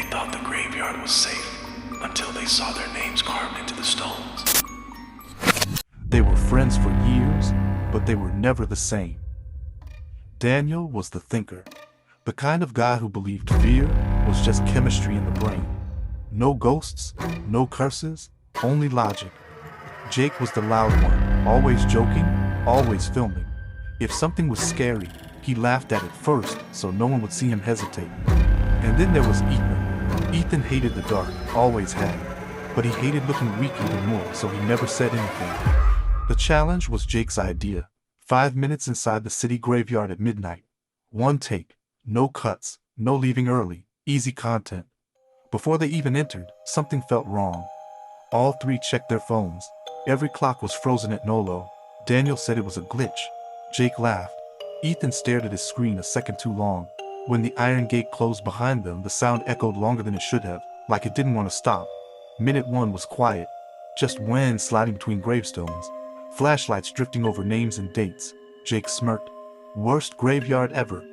thought the graveyard was safe until they saw their names carved into the stones. They were friends for years, but they were never the same. Daniel was the thinker, the kind of guy who believed fear was just chemistry in the brain. No ghosts, no curses, only logic. Jake was the loud one, always joking, always filming. If something was scary, he laughed at it first so no one would see him hesitate. And then there was Ethan. Ethan hated the dark, always had. But he hated looking weak even more, so he never said anything. The challenge was Jake's idea. 5 minutes inside the city graveyard at midnight. One take, no cuts, no leaving early, easy content. Before they even entered, something felt wrong. All three checked their phones. Every clock was frozen at Nolo. Daniel said it was a glitch. Jake laughed. Ethan stared at his screen a second too long. When the iron gate closed behind them, the sound echoed longer than it should have, like it didn't want to stop. Minute 1 was quiet. Just wind sliding between gravestones. Flashlights drifting over names and dates. Jake smirked. Worst graveyard ever.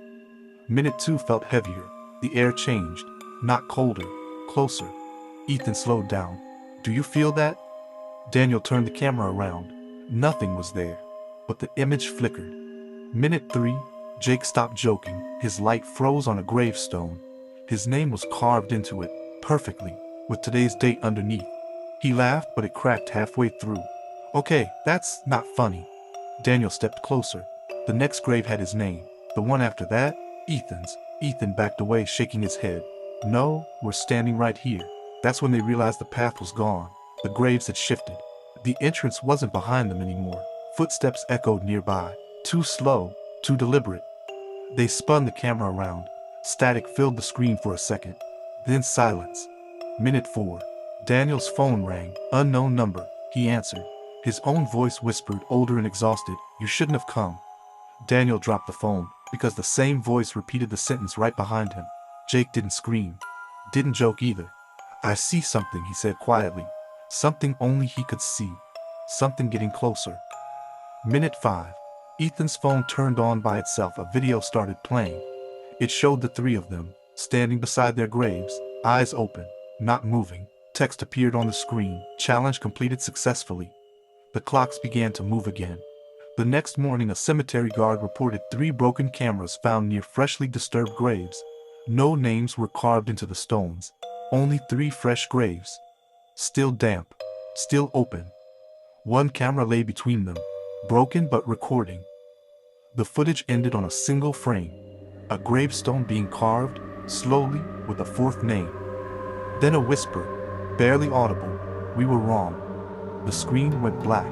Minute 2 felt heavier. The air changed. Not colder, closer. Ethan slowed down. Do you feel that? Daniel turned the camera around. Nothing was there, but the image flickered. Minute 3, Jake stopped joking. His light froze on a gravestone. His name was carved into it, perfectly, with today's date underneath. He laughed, but it cracked halfway through. Okay, that's not funny. Daniel stepped closer. The next grave had his name. The one after that, Ethan's. Ethan backed away, shaking his head. No, we're standing right here. That's when they realized the path was gone. The graves had shifted. The entrance wasn't behind them anymore. Footsteps echoed nearby. Too slow, too deliberate. They spun the camera around. Static filled the screen for a second. Then silence. Minute 4. Daniel's phone rang. Unknown number. He answered. His own voice whispered, older and exhausted, "You shouldn't have come." Daniel dropped the phone, because the same voice repeated the sentence right behind him. Jake didn't scream. Didn't joke either. "I see something," he said quietly. Something only he could see. Something getting closer. Minute 5. Ethan's phone turned on by itself. A video started playing. It showed the three of them, standing beside their graves, eyes open, not moving. Text appeared on the screen. Challenge completed successfully. The clocks began to move again. The next morning, a cemetery guard reported 3 broken cameras found near freshly disturbed graves. No names were carved into the stones. Only 3 fresh graves. Still damp. Still open. One camera lay between them. Broken but recording. The footage ended on a single frame. A gravestone being carved, slowly, with a 4th name. Then a whisper, barely audible, "We were wrong." The screen went black.